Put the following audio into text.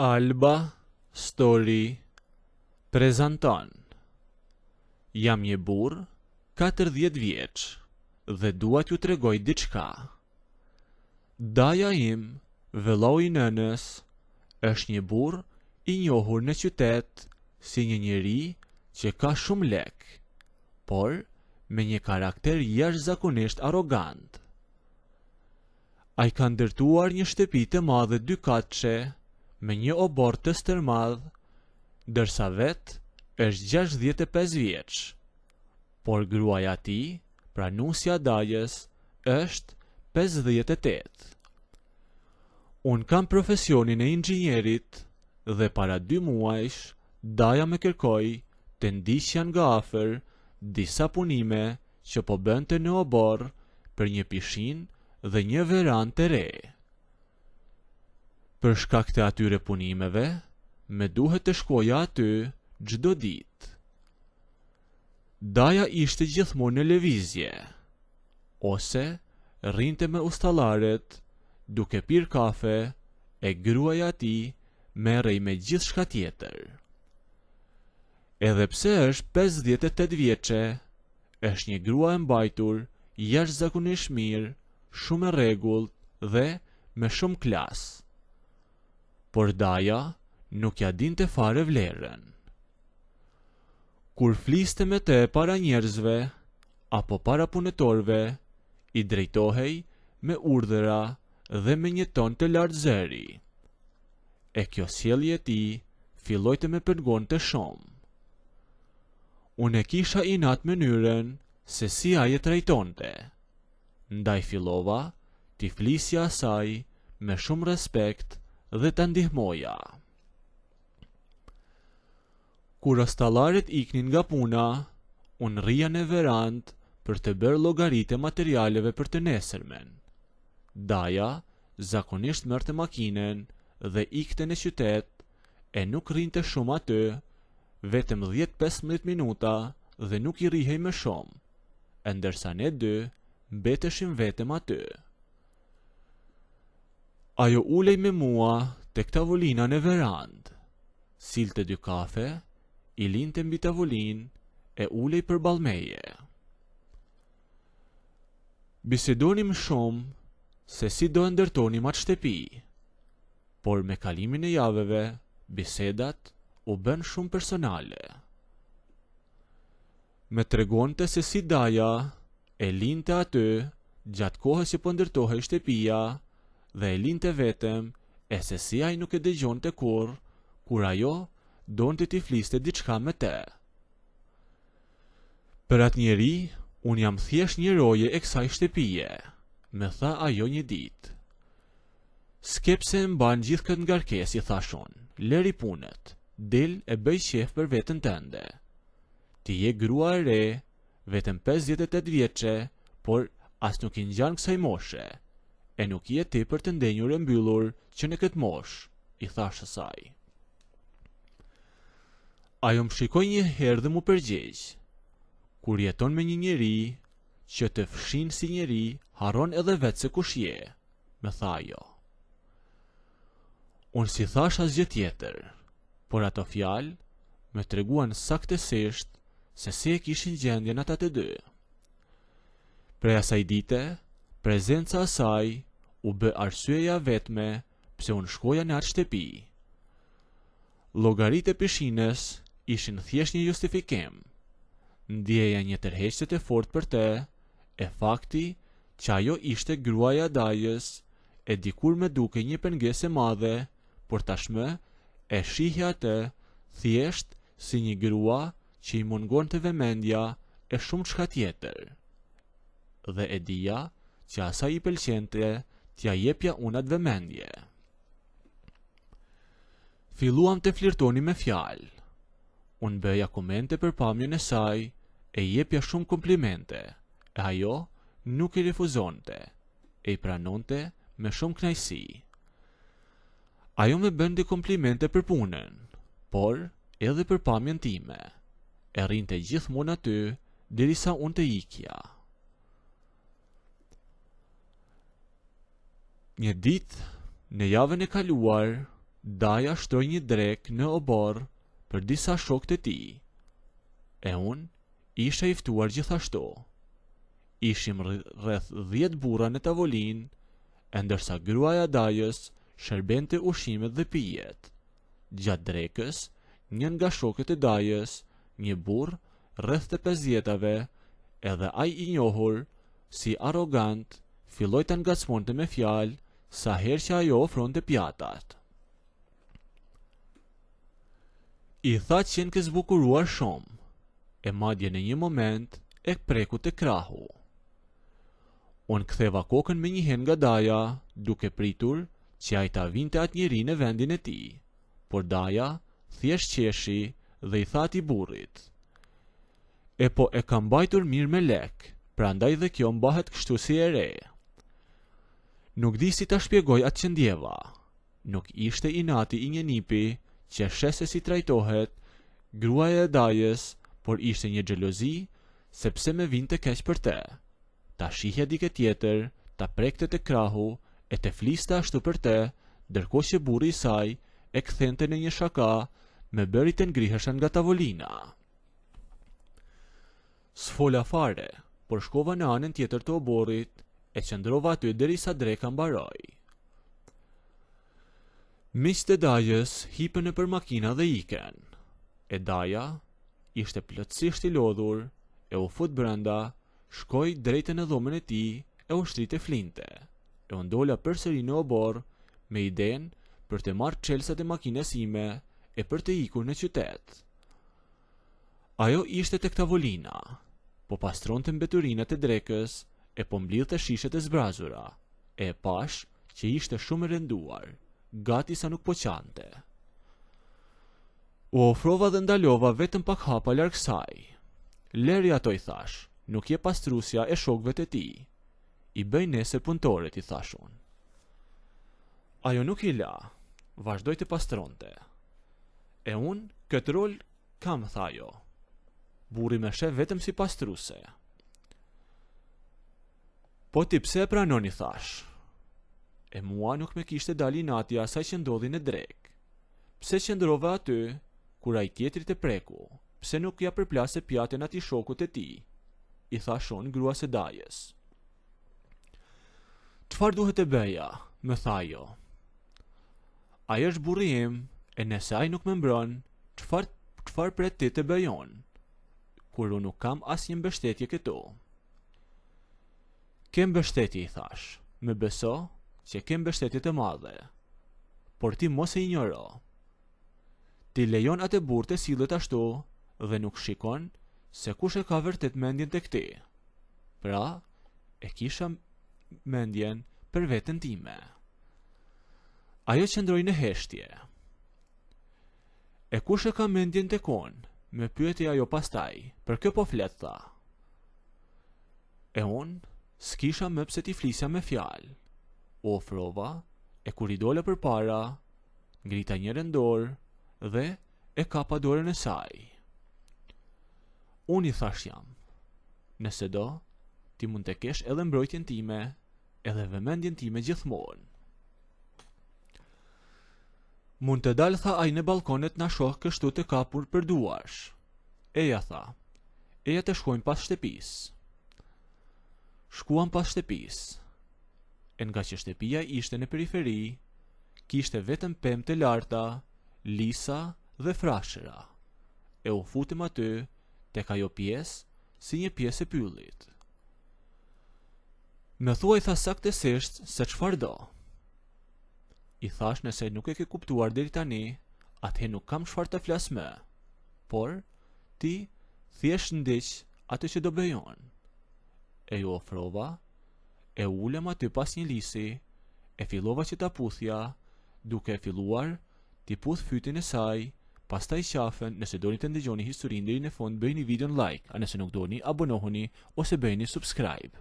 Alba Story prezanton. Jam një burr 40 vjeç dhe dua t'ju tregoj diçka. Daja im, vëllai i nënës, është një burr i njohur në qytet si një njeri që ka shumë lek, por me një karakter jashtëzakonisht arrogant. Ai ka ndërtuar një shtëpi të madhe 2 katëshe me një obor të stërmadh, ndërsa vet është 65 vjeç, por gruaja e tij, pra nusja e Dajës, është 58. Unë kam profesionin e inxhinierit dhe para 2 muajsh Daja më kërkoi të ndiqja nga afër disa punime që po bënte në obor për një pishinë dhe një verandë të re. Për shkak të atyre punimeve, me duhet të shkoja aty çdo ditë. Daja ishte gjithmonë në lëvizje, ose rrinte me ustallaret duke pirë kafe, e gruaja e tij merrej me gjithçka tjetër. Edhe pse është 58 vjeçe, është një grua e mbajtur jashtëzakonisht mirë, shumë e rregullt dhe me shumë klas. Por Daja nuk ja dinte fare vlerën. Kur fliste me te para njerëzve apo para punëtorëve, i drejtohej me urdhëra dhe me një ton të lartë zëri. E kjo sjellje e tij filloi të më pengonte shumë. Unë e kisha inat mënyrën se si ai e trajtonte. Ndaj fillova t'i flisja asaj me shumë respekt dhe ta ndihmoja. Kur ustallaret iknin nga puna, unë rrija në verandë për të bërë llogaritë e materialeve për të nesërmen. Daja zakonisht merrte makinën dhe ikte në qytet, e nuk rrinte shumë aty, vetëm 10-15 minuta dhe nuk i rrihej më shumë, ndërsa ne dy mbeteshim vetëm aty. Ajo ulej me mua tek tavolina në verandë, silte 2 kafe, i linte mbi tavolinë e ulej përballë meje. Bisedonim shumë se si do e ndërtonim atë shtëpi, por me kalimin e javëve, bisedat u bën shumë personale. Me tregonte se si Daja e linte aty gjatë kohës që po ndërtohej shtëpia dhe e linte vetëm, e se si ai nuk e dëgjonte kurrë kur ajo donte t'i fliste diçka me te. Për atë njeri, unë jam thjesht një roje e kësaj shtëpie, me tha ajo një ditë. Skepse e mban gjithë këtë ngarkesë, i thashon, lëri punët, del e bëj qef për veten tënde. Ti je grua e re, vetëm 58 vjeçe, por as nuk i ngjan kësaj moshe, e nuk je ti për të ndenjur e mbyllur që në këtë moshë, i thash asaj. Ajo më shikoi një herë dhe mu përgjigj. Kur jeton me një njeri që të fshin si njeri, harron edhe vetë se kush je, me tha ajo. Unë si thash asgjë tjetër, por ato fjalë me treguan saktësisht se si e kishin gjendjen ata të dy. Prej asaj dite, prezenca e saj u bë arsyeja vetme pse unë shkoja në atë shtëpi. Llogaritë e pishinës ishin thjesht një justifikim. Ndjeja një tërheqëse të fortë për te, e fakti që ajo ishte gruaja e Dajës, e dikur me duke një pengesë e madhe, por tashmë e shihja atë thjesht si një grua që i mungonte vëmendja e shumë çka tjetër. Dhe e dija që asaj i pëlqente t'ja jepja unë atë vëmendje. Filluam të flirtoni me fjalë. Unë bëja komente për pamjen e saj, e jepja shumë komplimente, e ajo nuk i refuzonte, e i pranonte me shumë kënaqësi. Ajo me bënte komplimente për punën, por edhe për pamjen time, e rrinte gjithmonë aty derisa unë të ikja. Një ditë, në javën e kaluar, Daja shtroi një drek në obor për disa shokët e tij. E unë isha i ftuar gjithashtu. Ishim rreth 10 burra në tavolinë, e ndërsa gruaja e Dajës shërbente ushqimet dhe pijet. Gjatë drekës, një nga shokët e Dajës, një burr rreth të 50-ave, edhe ai i njohur si arrogant, filloi të ngacmonte me fjalë sa herë që ajo ofronte pjatat. I tha që jenë ke zbukuruar shumë, e madje në një moment e preku të krahu. Unë ktheva kokën me një hen nga Daja, duke pritur që ai ta vinte atë njeri në vendin e tij, por Daja thjesht qeshi dhe i tha atij burrit: "E po e kam mbajtur mirë me lek, prandaj dhe kjo mbahet kështu si e re." Nuk di si ta shpjegoj atë që ndjeva. Nuk ishte inati i një nipi që shese si trajtohet gruaja e Dajës, por ishte një xhelozi sepse me vinte keq për te. Ta shihja dike tjetër, ta prekte të krahu e të fliste ashtu për te, ndërkohë që burri i saj e kthente në një shaka me bëri të ngriheshen nga tavolina. S'fola fare, por shkova në anën tjetër të oborrit e qëndrova aty derisa dreka mbaroi. Miqtë e Dajës hipën nëpër makina dhe iken. E Daja ishte plotësisht i lodhur, e u fut brenda, shkoi drejtë në dhomën e tij e u shtrite flinte. E u ndola përsëri në obor me idenë për të marrë çelsat e makinës ime e për të ikur në qytet. Ajo ishte tek tavolina, po pastronte mbeturinat e drekës e po mblidhte shishet e zbrazura, e pash që ishte shumë e rënduar, gati sa nuk po qante. U ofrova dhe ndalova vetëm pak hapa larg saj. "Leri ato," i thash, "nuk je pastrusja e shokëve të tij. I bëj nesër punëtoret," i thash unë. Ajo nuk i la, vazhdoi të pastronte. "E unë këtë rol kam," tha ajo. "Burri më sheh vetëm si pastruse." "Po ti pse e pranon," i thash. E mua nuk me kishte dal inati asaj që ndodhi në drek. Pse qëndrova aty kur ai tjetri të preku? Pse nuk ja përplase pjatën atij shokut e tij? I thash unë gruas së Dajës. "Çfarë duhet të bëja?" më tha ajo. "Ai është burri im, e nëse ai nuk më mbron, çfarë pret ti të bëj unë, kur unë nuk kam asnjë mbështetje këtu?" "Ke mbështetje," i thash. "Më beso që ke mbështetje të madhe, por ti mos e injoro. Ti lejon atë burr të sillet ashtu dhe nuk shikon se kush e ka vërtet mendjen tek ti. Pra, e kisha mendjen për veten time." Ajo qëndroi në heshtje. "E kush e ka mendjen tek unë?" më pyeti ajo pastaj. "Për kë po flet," tha. E unë s'kisha më pse t'i flisja me fjalë. U ofrova, e kur i dola përpara, ngrita njërin dorë dhe e kapa dorën e saj. Unë i thash jam: "Nëse do, ti mund të kesh edhe mbrojtjen time, edhe vëmendjen time gjithmonë." "Mund të dal," tha ai në balkonet na shoh kështu të kapur për duarsh. "Eja," tha, "eja të shkojmë pas shtëpisë." Shkuam pas shtëpisë. E nga që shtëpia ishte në periferi, kishte vetëm pemë të larta, lisa dhe frashëra. E u futëm aty tek ajo pjesë si një pjesë e pyllit. "Më thuaj," tha saktësisht, "se çfarë do." I thash nëse nuk e ke kuptuar deri tani, atëherë nuk kam çfarë të flas më. Por ti thjesht ndiq atë që do bëj unë. E ju ofrova, e ulem aty pas një lisi, e fillova që ta puthja, duke filluar t'i puth fytin e saj, pastaj qafën. Nëse doni të ndëgjoni historinë deri në fund, bëjini videon like, a nëse nuk doni, abonohuni ose bëjini subscribe.